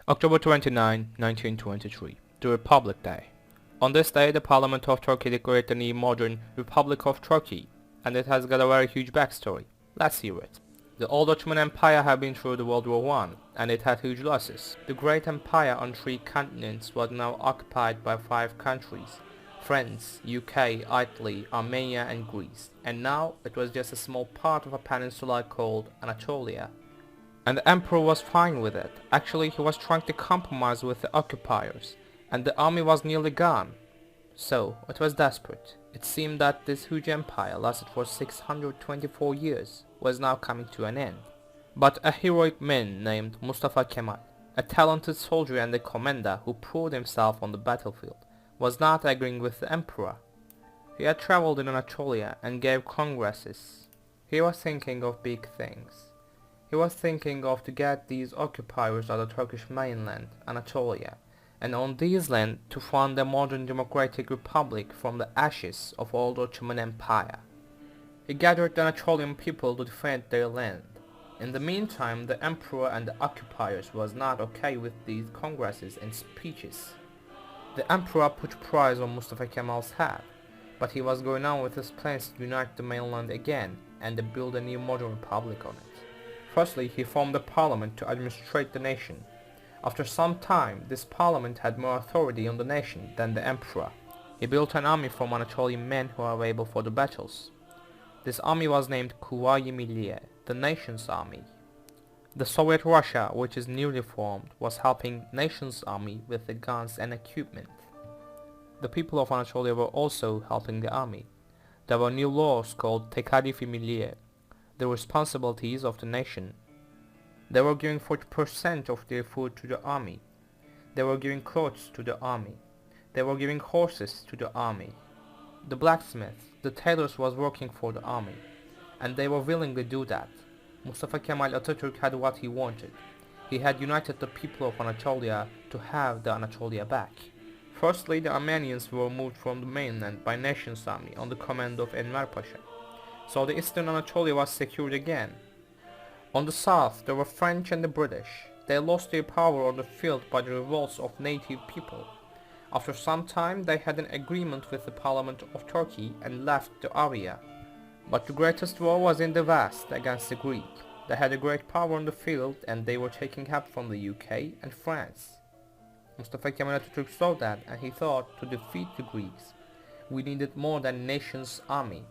October 29, 1923, the Republic Day. On this day, the Parliament of Turkey declared the new modern Republic of Turkey, and it has got a very huge backstory. Let's hear it. The old Ottoman Empire had been through the World War I, and it had huge losses. The great empire on 3 continents was now occupied by 5 countries: France, UK, Italy, Armenia and Greece, and now it was just a small part of a peninsula called Anatolia. And the emperor was fine with it. Actually, he was trying to compromise with the occupiers, and the army was nearly gone. So, it was desperate. It seemed that this huge empire, lasted for 624 years, was now coming to an end. But a heroic man named Mustafa Kemal, a talented soldier and a commander who proved himself on the battlefield, was not agreeing with the emperor. He had traveled in Anatolia and gave congresses. He was thinking of big things. He was thinking of to get these occupiers of the Turkish mainland, Anatolia, and on these lands to found a modern democratic republic from the ashes of old Ottoman Empire. He gathered the Anatolian people to defend their land. In the meantime, the emperor and the occupiers was not okay with these congresses and speeches. The emperor put price on Mustafa Kemal's head, but he was going on with his plans to unite the mainland again and to build a new modern republic on it. Firstly, he formed a parliament to administrate the nation. After some time, this parliament had more authority on the nation than the emperor. He built an army from Anatolian men who were able for the battles. This army was named Kuvayi Milliye, the nation's army. The Soviet Russia, which is newly formed, was helping nation's army with the guns and equipment. The people of Anatolia were also helping the army. There were new laws called Tekalifi Milliye, the responsibilities of the nation. They were giving 40% of their food to the army. They were giving clothes to the army. They were giving horses to the army. The blacksmiths, the tailors was working for the army, and they were willing to do that. Mustafa Kemal Atatürk had what he wanted. He had united the people of Anatolia to have the Anatolia back. Firstly, the Armenians were moved from the mainland by nation's army on the command of Enver Pasha. So the eastern Anatolia was secured again. On the south there were French and the British. They lost their power on the field by the revolts of native people. After some time they had an agreement with the Parliament of Turkey and left the area. But the greatest war was in the west against the Greek. They had a great power on the field and they were taking help from the UK and France. Mustafa Kemal Atatürk saw that and he thought to defeat the Greeks we needed more than a nation's army.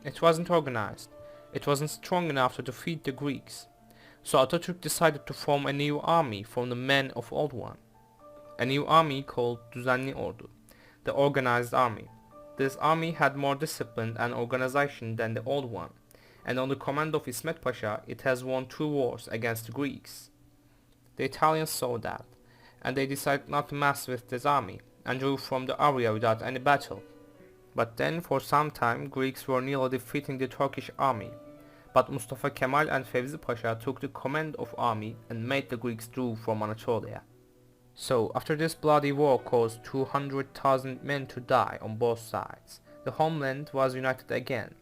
It wasn't organized. It wasn't strong enough to defeat the Greeks. So Atatürk decided to form a new army from the men of old one. A new army called Düzenli Ordu, the organized army. This army had more discipline and organization than the old one, and on the command of İsmet Pasha it has won 2 wars against the Greeks. The Italians saw that, and they decided not to mess with this army, and drew from the area without any battle. But then for some time Greeks were nearly defeating the Turkish army, but Mustafa Kemal and Fevzi Pasha took the command of army and made the Greeks draw from Anatolia. So after this bloody war caused 200,000 men to die on both sides, the homeland was united again.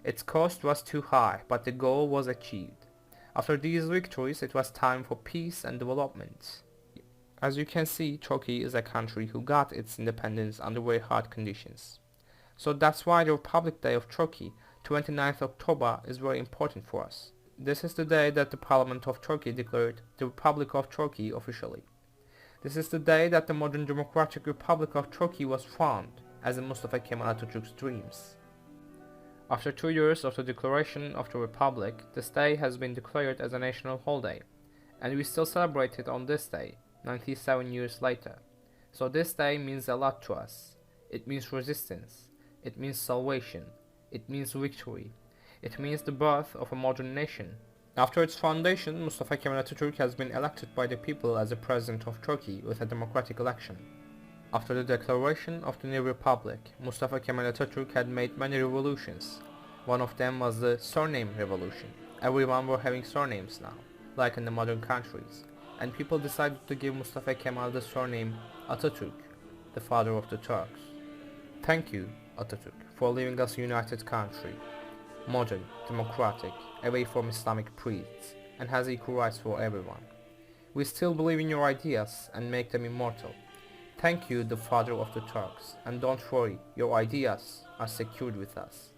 Its cost was too high, but the goal was achieved. After these victories it was time for peace and development. As you can see, Turkey is a country who got its independence under very hard conditions. So that's why the Republic Day of Turkey, 29th October, is very important for us. This is the day that the Parliament of Turkey declared the Republic of Turkey officially. This is the day that the modern democratic Republic of Turkey was formed, as in Mustafa Kemal Atatürk's dreams. After 2 years of the declaration of the Republic, this day has been declared as a national holiday, and we still celebrate it on this day, 97 years later. So this day means a lot to us. It means resistance. It means salvation. It means victory. It means the birth of a modern nation. After its foundation, Mustafa Kemal Atatürk has been elected by the people as the President of Turkey with a democratic election. After the declaration of the new republic, Mustafa Kemal Atatürk had made many revolutions. One of them was the surname revolution. Everyone were having surnames now, like in the modern countries, and people decided to give Mustafa Kemal the surname Atatürk, the father of the Turks. Thank you, Atatürk, for leaving us a united country, modern, democratic, away from Islamic priests, and has equal rights for everyone. We still believe in your ideas and make them immortal. Thank you, the father of the Turks, and don't worry, your ideas are secured with us.